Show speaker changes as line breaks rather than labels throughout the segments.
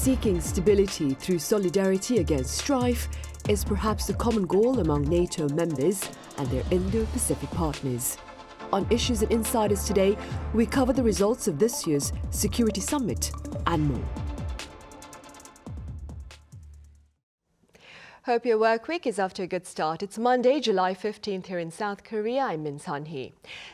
Seeking stability through solidarity against strife is perhaps the common goal among NATO members and their Indo-Pacific partners. On Issues and Insiders today, we cover the results of this year's Security Summit and more. Hope your work week is off to a good start. It's Monday, July 15th here in South Korea. I'm Min Sunhee.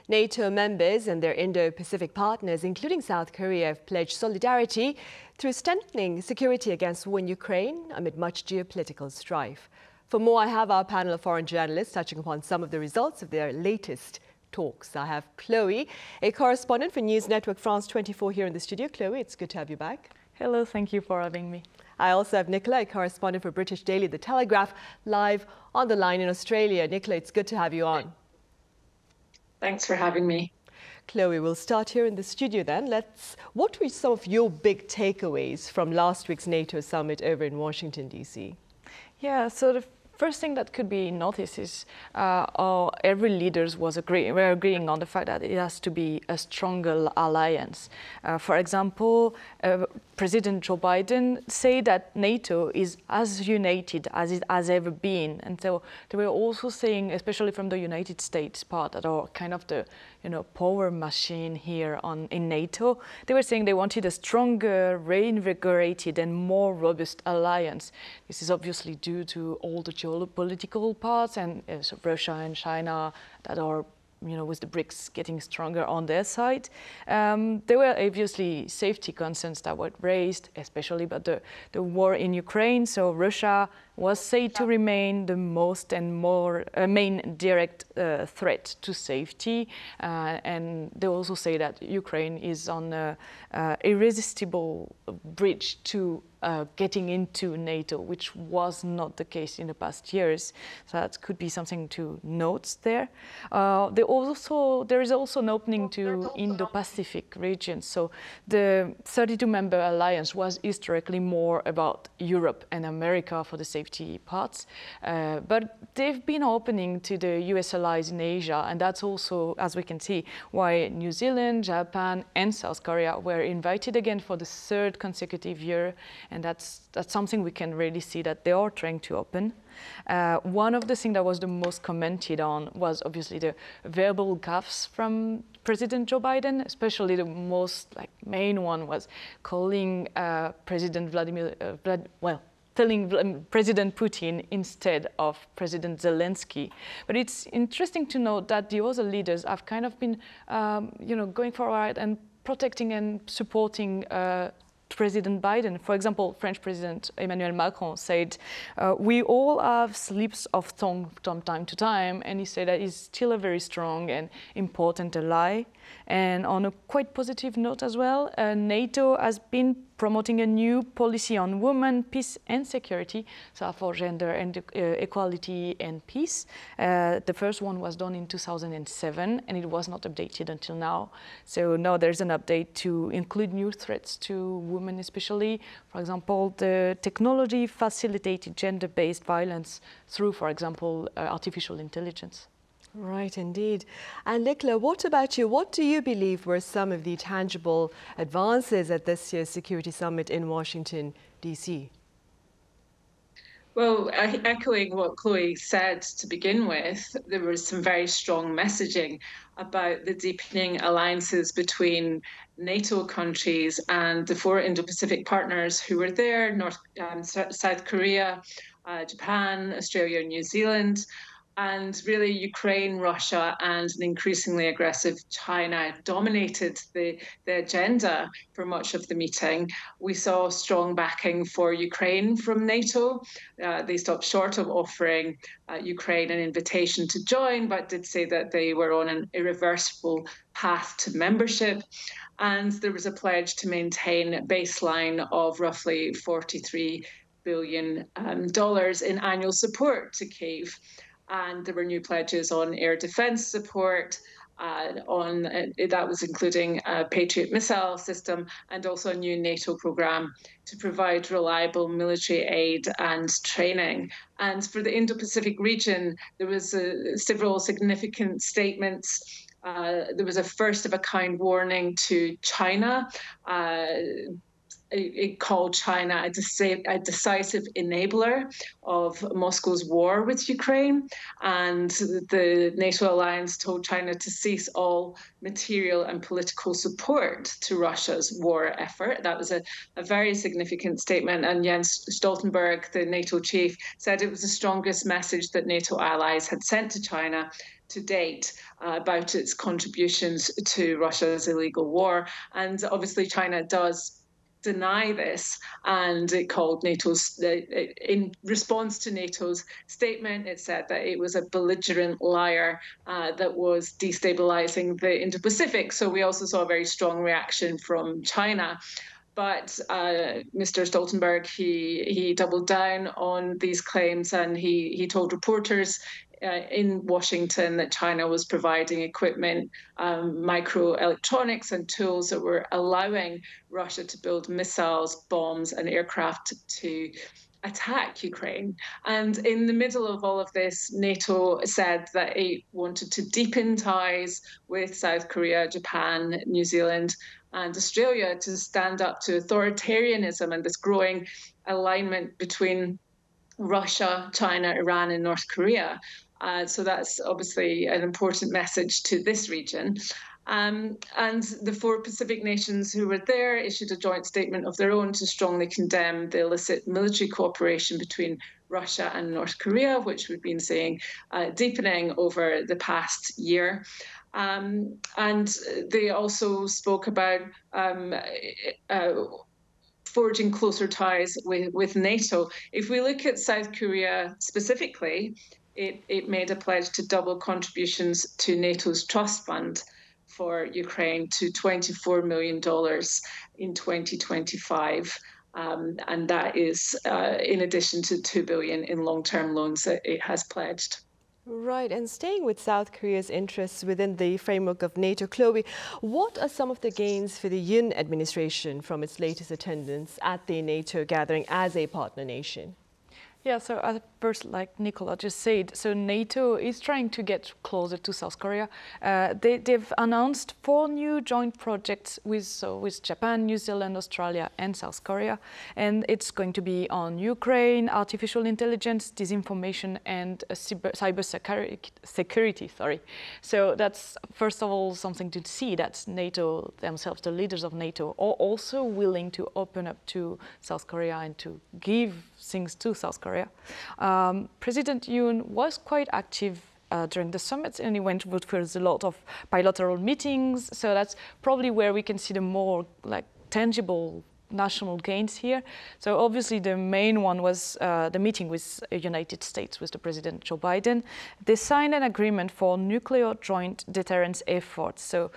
NATO members and their Indo-Pacific partners, including South Korea, have pledged solidarity through strengthening security against war in Ukraine amid much geopolitical strife. For more, I have our panel of foreign journalists touching upon some of the results of their latest talks. I have Chloe, a correspondent for News Network France 24 here in the studio. Chloe, it's good to have you back.
Hello, thank you for having me.
I also have Nicola, a correspondent for British daily The Telegraph, live on the line in Australia. Nicola, it's good to have you on.
Thanks for having me.
Chloe, we'll start here in the studio then. What were some of your big takeaways from last week's NATO summit over in Washington, D.C.?
Yeah, so the first thing that could be noticed is every leaders were agreeing on the fact that it has to be a stronger alliance. For example, President Joe Biden said that NATO is as united as it has ever been, and so they were also saying, especially from the United States part, that are kind of the power machine here in NATO. They were saying they wanted a stronger, reinvigorated, and more robust alliance. This is obviously due to all the geopolitical parts and so Russia and China that are, with the BRICS getting stronger on their side. There were obviously safety concerns that were raised, especially about the war in Ukraine. So Russia was said to remain the most and more main direct threat to safety. And they also say that Ukraine is on an irresistible bridge to getting into NATO, which was not the case in the past years. So that could be something to note there. There is also an opening to Indo-Pacific region. So the 32-member alliance was historically more about Europe and America for the safety parts. But they've been opening to the US allies in Asia. And that's also, as we can see, why New Zealand, Japan, and South Korea were invited again for the third consecutive year. And that's something we can really see that they are trying to open. One of the things that was the most commented on was obviously the verbal gaffes from President Joe Biden, especially the most main one was calling President telling President Putin instead of President Zelensky. But it's interesting to note that the other leaders have kind of been, going forward and protecting and supporting President Biden. For example, French President Emmanuel Macron said, we all have slips of tongue from time to time, and he said that he's still a very strong and important ally. And on a quite positive note as well, NATO has been promoting a new policy on women, peace and security, so for gender and equality and peace. The first one was done in 2007 and it was not updated until now. So now there's an update to include new threats to women especially. For example, the technology facilitated gender-based violence through, for example, artificial intelligence.
Right, indeed. And Nicola, what about you? What do you believe were some of the tangible advances at this year's Security Summit in Washington, D.C.?
Well, echoing what Chloe said to begin with, there was some very strong messaging about the deepening alliances between NATO countries and the four Indo-Pacific partners who were there, South Korea, Japan, Australia, and New Zealand. And really, Ukraine, Russia, and an increasingly aggressive China dominated the agenda for much of the meeting. We saw strong backing for Ukraine from NATO. They stopped short of offering Ukraine an invitation to join, but did say that they were on an irreversible path to membership. And there was a pledge to maintain a baseline of roughly $43 billion in annual support to Kyiv. And there were new pledges on air defense support, that was including a Patriot missile system and also a new NATO program to provide reliable military aid and training. And for the Indo-Pacific region, there was several significant statements. There was a first-of-a-kind warning to China, it called China a decisive enabler of Moscow's war with Ukraine, and the NATO alliance told China to cease all material and political support to Russia's war effort. That was a very significant statement, and Jens Stoltenberg, the NATO chief, said it was the strongest message that NATO allies had sent to China to date about its contributions to Russia's illegal war. And obviously China does deny this, and it called NATO's, in response to NATO's statement, it said that it was a belligerent liar that was destabilizing the Indo-Pacific. So we also saw a very strong reaction from China. But Mr. Stoltenberg, he doubled down on these claims, and he told reporters in Washington that China was providing equipment, microelectronics and tools that were allowing Russia to build missiles, bombs and aircraft to attack Ukraine. And in the middle of all of this, NATO said that it wanted to deepen ties with South Korea, Japan, New Zealand and Australia to stand up to authoritarianism and this growing alignment between Russia, China, Iran and North Korea. So that's obviously an important message to this region. And the 4 Pacific nations who were there issued a joint statement of their own to strongly condemn the illicit military cooperation between Russia and North Korea, which we've been seeing deepening over the past year. And they also spoke about forging closer ties with NATO. If we look at South Korea specifically, it made a pledge to double contributions to NATO's trust fund for Ukraine to $24 million in 2025. And that is in addition to $2 billion in long-term loans that it has pledged.
Right, and staying with South Korea's interests within the framework of NATO, Chloe, what are some of the gains for the Yoon administration from its latest attendance at the NATO gathering as a partner nation?
Yeah, so at first, like Nicola just said, so NATO is trying to get closer to South Korea. They've announced 4 new joint projects with Japan, New Zealand, Australia and South Korea. And it's going to be on Ukraine, artificial intelligence, disinformation and cyber security. So that's, first of all, something to see that NATO themselves, the leaders of NATO, are also willing to open up to South Korea and to give things to South Korea. President Yoon was quite active during the summits, and he went for a lot of bilateral meetings. So that's probably where we can see the more tangible national gains here. So obviously the main one was the meeting with the United States, with the President Joe Biden. They signed an agreement for nuclear joint deterrence efforts. So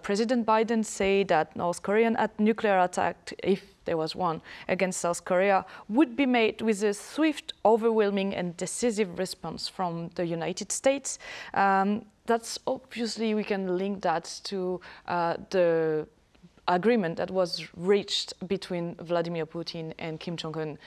President Biden said that North Korean nuclear attack, if there was one, against South Korea, would be made with a swift, overwhelming and decisive response from the United States. That's obviously, we can link that to the agreement that was reached between Vladimir Putin and Kim Jong-un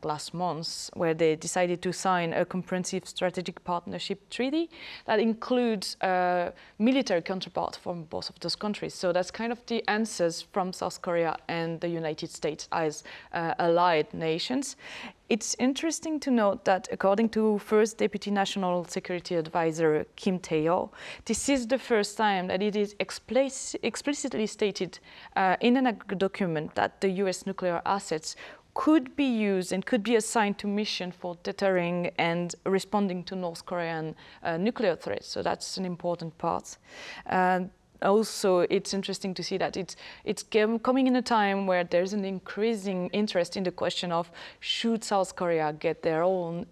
last month, where they decided to sign a comprehensive strategic partnership treaty that includes a military counterpart from both of those countries. So that's kind of the answers from South Korea and the United States as allied nations. It's interesting to note that, according to First Deputy National Security Advisor Kim Tae-ho, this is the first time that it is explicitly stated in a document that the US nuclear assets could be used and could be assigned to mission for deterring and responding to North Korean nuclear threats. So that's an important part. Also, it's interesting to see that it's coming in a time where there's an increasing interest in the question of should South Korea get their own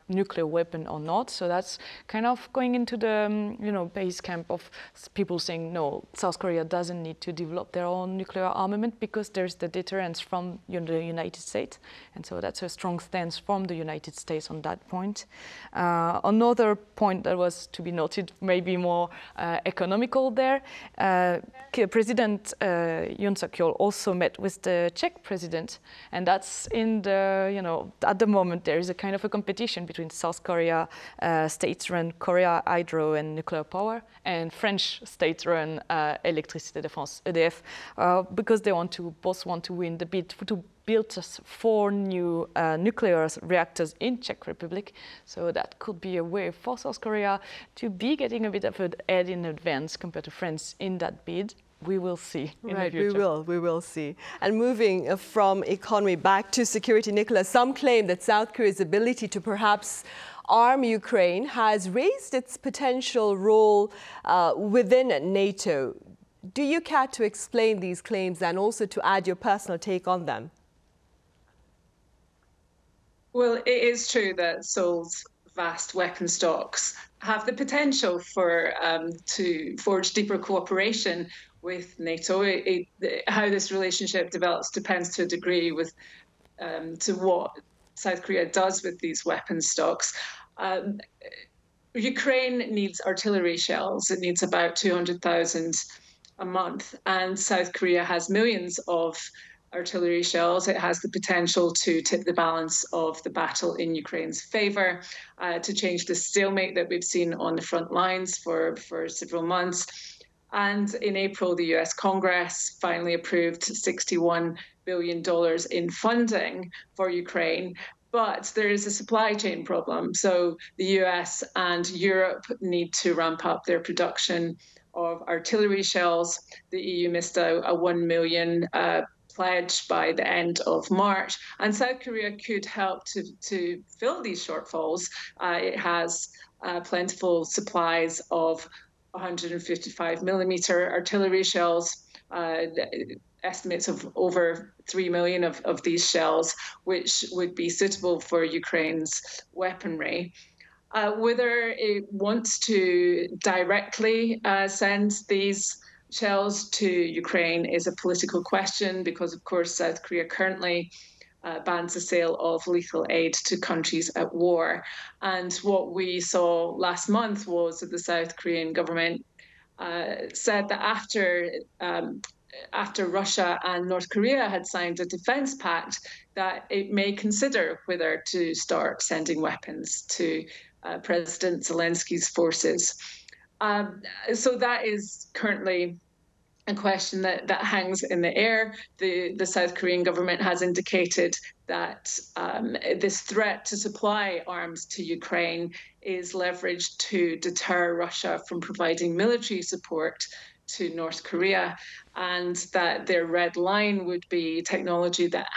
nuclear weapon or not. So that's kind of going into the base camp of people saying no, South Korea doesn't need to develop their own nuclear armament because there's the deterrence from the United States, and so that's a strong stance from the United States on that point. Another point that was to be noted, maybe more economical there, President Yoon Suk-yeol also met with the Czech president, and that's in the at the moment there is a kind of a competition between between South Korea state-run Korea Hydro and nuclear power and French state-run Électricité de France, EDF, because they both want to win the bid to build 4 new nuclear reactors in Czech Republic. So that could be a way for South Korea to be getting a bit of an edge in advance compared to France in that bid. We will see in the future.
We will see. And moving from economy back to security, Nicola, some claim that South Korea's ability to perhaps arm Ukraine has raised its potential role within NATO. Do you care to explain these claims and also to add your personal take on them?
Well, it is true that Seoul's vast weapon stocks have the potential for to forge deeper cooperation with NATO. How this relationship develops depends to a degree with to what South Korea does with these weapon stocks. Ukraine needs artillery shells. It needs about 200,000 a month, and South Korea has millions of artillery shells. It has the potential to tip the balance of the battle in Ukraine's favor, to change the stalemate that we've seen on the front lines for several months. And in April, the US Congress finally approved $61 billion in funding for Ukraine. But there is a supply chain problem. So the US and Europe need to ramp up their production of artillery shells. The EU missed out a 1 million pledge by the end of March. And South Korea could help to fill these shortfalls. It has plentiful supplies of 155 millimeter artillery shells, estimates of over 3 million of these shells, which would be suitable for Ukraine's weaponry. Whether it wants to directly send these shells to Ukraine is a political question, because, of course, South Korea currently bans the sale of lethal aid to countries at war. And what we saw last month was that the South Korean government said that after Russia and North Korea had signed a defense pact, that it may consider whether to start sending weapons to President Zelensky's forces. So that is currently a question that hangs in the air. The South Korean government has indicated that this threat to supply arms to Ukraine is leveraged to deter Russia from providing military support to North Korea, and that their red line would be technology that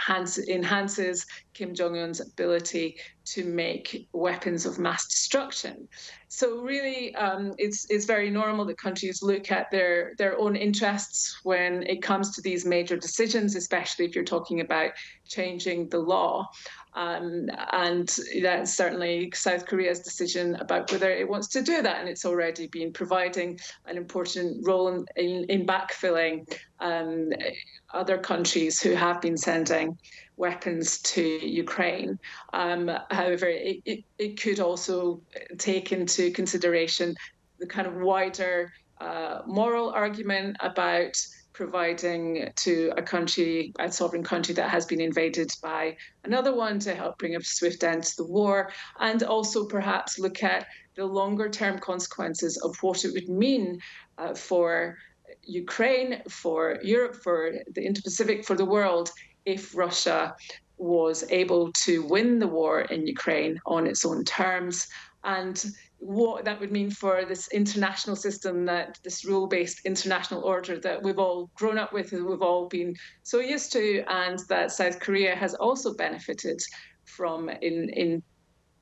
enhances Kim Jong-un's ability to make weapons of mass destruction. So really, it's very normal that countries look at their own interests when it comes to these major decisions, especially if you're talking about changing the law. And that's certainly South Korea's decision about whether it wants to do that. And it's already been providing an important role in backfilling other countries who have been sending weapons to Ukraine. However, it could also take into consideration the kind of wider moral argument about providing to a sovereign country that has been invaded by another one to help bring a swift end to the war, and also perhaps look at the longer term consequences of what it would mean for Ukraine, for Europe, for the Indo-Pacific, for the world, if Russia was able to win the war in Ukraine on its own terms, and what that would mean for this international system, that this rule-based international order that we've all grown up with, and we've all been so used to, and that South Korea has also benefited from in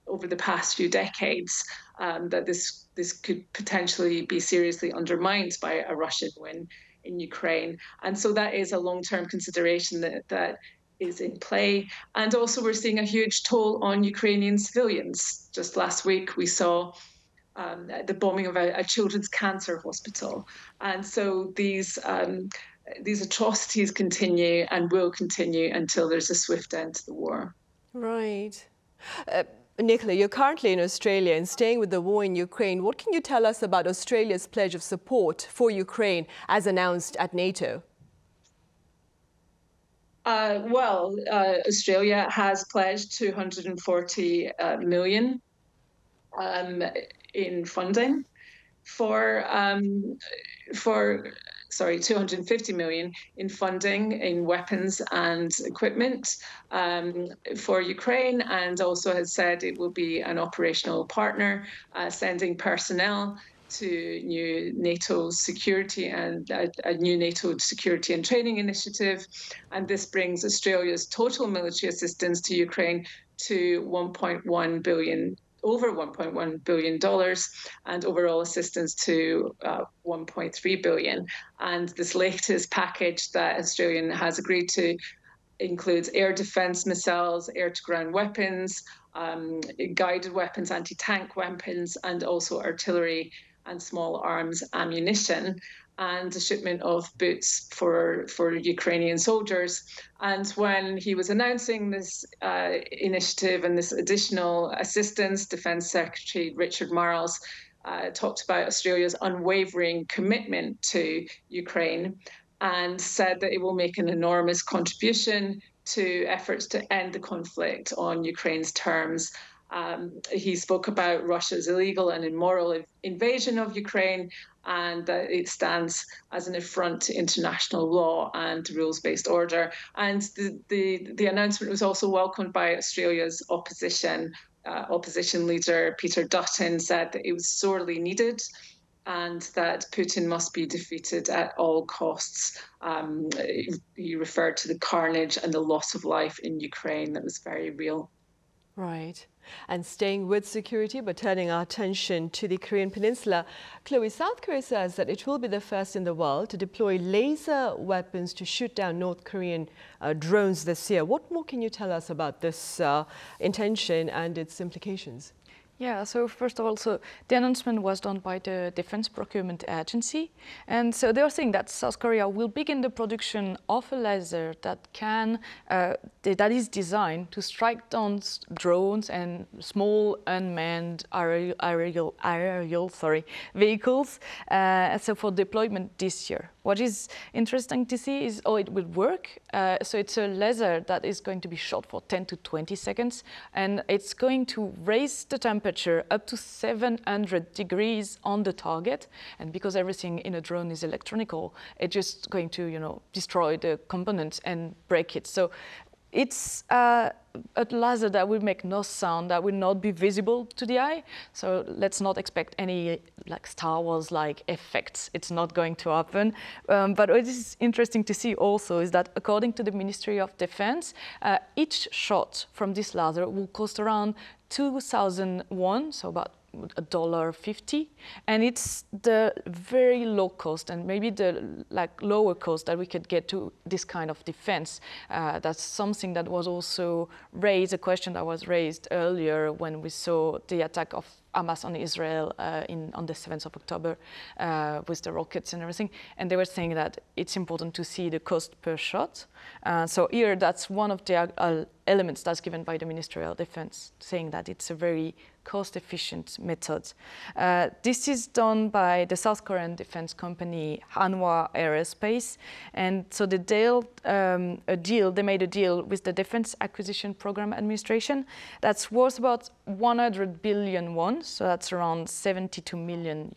over the past few decades, that this could potentially be seriously undermined by a Russian win in Ukraine. And so that is a long-term consideration that is in play. And also we're seeing a huge toll on Ukrainian civilians. Just last week we saw the bombing of a children's cancer hospital. And so these atrocities continue and will continue until there's a swift end to the war.
Right. Nicola, you're currently in Australia and staying with the war in Ukraine. What can you tell us about Australia's pledge of support for Ukraine as announced at NATO?
Australia has pledged $240 million in funding for 250 million in funding in weapons and equipment for Ukraine, and also has said it will be an operational partner, sending personnel to new NATO security and a new NATO security and training initiative. And this brings Australia's total military assistance to Ukraine to over $1.1 billion, and overall assistance to 1.3 billion. And this latest package that Australia has agreed to includes air defense missiles, air-to-ground weapons, guided weapons, anti-tank weapons, and also artillery and small arms ammunition, and a shipment of boots for Ukrainian soldiers. And when he was announcing this initiative and this additional assistance, Defence Secretary Richard Marles talked about Australia's unwavering commitment to Ukraine and said that it will make an enormous contribution to efforts to end the conflict on Ukraine's terms. He spoke about Russia's illegal and immoral invasion of Ukraine, and that it stands as an affront to international law and rules-based order. And the announcement was also welcomed by Australia's opposition. Opposition leader Peter Dutton said that it was sorely needed and that Putin must be defeated at all costs. He referred to the carnage and the loss of life in Ukraine that was very real.
Right. And staying with security, but turning our attention to the Korean Peninsula, Chloe, South Korea says that it will be the first in the world to deploy laser weapons to shoot down North Korean drones this year. What more can you tell us about this intention and its implications?
Yeah, so first of all, the announcement was done by the Defense Procurement Agency. And so they are saying that South Korea will begin the production of a laser that that is designed to strike down drones and small unmanned aerial vehicles, so for deployment this year. What is interesting to see is how it will work. So it's a laser that is going to be shot for 10 to 20 seconds, and it's going to raise the temperature up to 700 degrees on the target. And because everything in a drone is electronical, it's just going to, destroy the components and break it. So it's a laser that will make no sound, that will not be visible to the eye. So let's not expect any Star Wars-like effects. It's not going to happen. But what is interesting to see also is that according to the Ministry of Defense, each shot from this laser will cost around 2,000 won, so about $1.50, and it's the very low cost and maybe the lower cost that we could get to this kind of defense. That's something that was also raised, a question that was raised earlier when we saw the attack of Hamas on Israel on the 7th of October with the rockets and everything. And they were saying that it's important to see the cost per shot. So here, that's one of the elements that's given by the Ministry of Defense, saying that it's a very cost-efficient method. This is done by the South Korean defense company Hanwha Aerospace, and so they made a deal with the Defense Acquisition Program Administration that's worth about 100 billion won, so that's around $72 million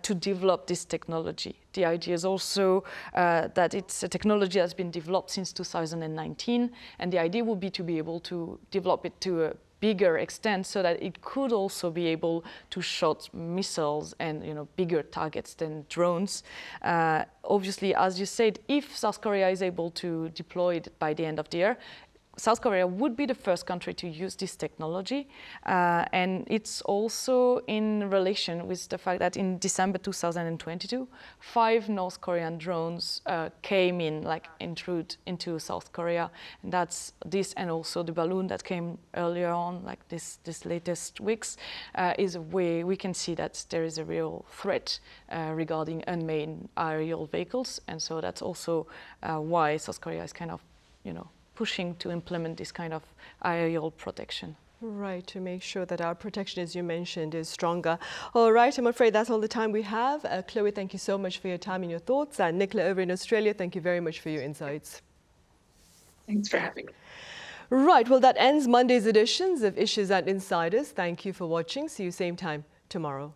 to develop this technology. The idea is also that it's a technology that's been developed since 2019, and the idea would be to be able to develop it to a bigger extent so that it could also be able to shoot missiles and bigger targets than drones. Obviously, as you said, if South Korea is able to deploy it by the end of the year, South Korea would be the first country to use this technology. And it's also in relation with the fact that in December 2022, 5 North Korean drones came into South Korea. And that's this, and also the balloon that came earlier on, this latest weeks, is a way we can see that there is a real threat regarding unmanned aerial vehicles. And so that's also why South Korea is kind of, pushing to implement this kind of aerial protection.
Right, to make sure that our protection, as you mentioned, is stronger. All right, I'm afraid that's all the time we have. Chloe, thank you so much for your time and your thoughts. And Nicola over in Australia, thank you very much for your insights.
Thanks for having me.
Right, well, that ends Monday's editions of Issues and Insiders. Thank you for watching. See you same time tomorrow.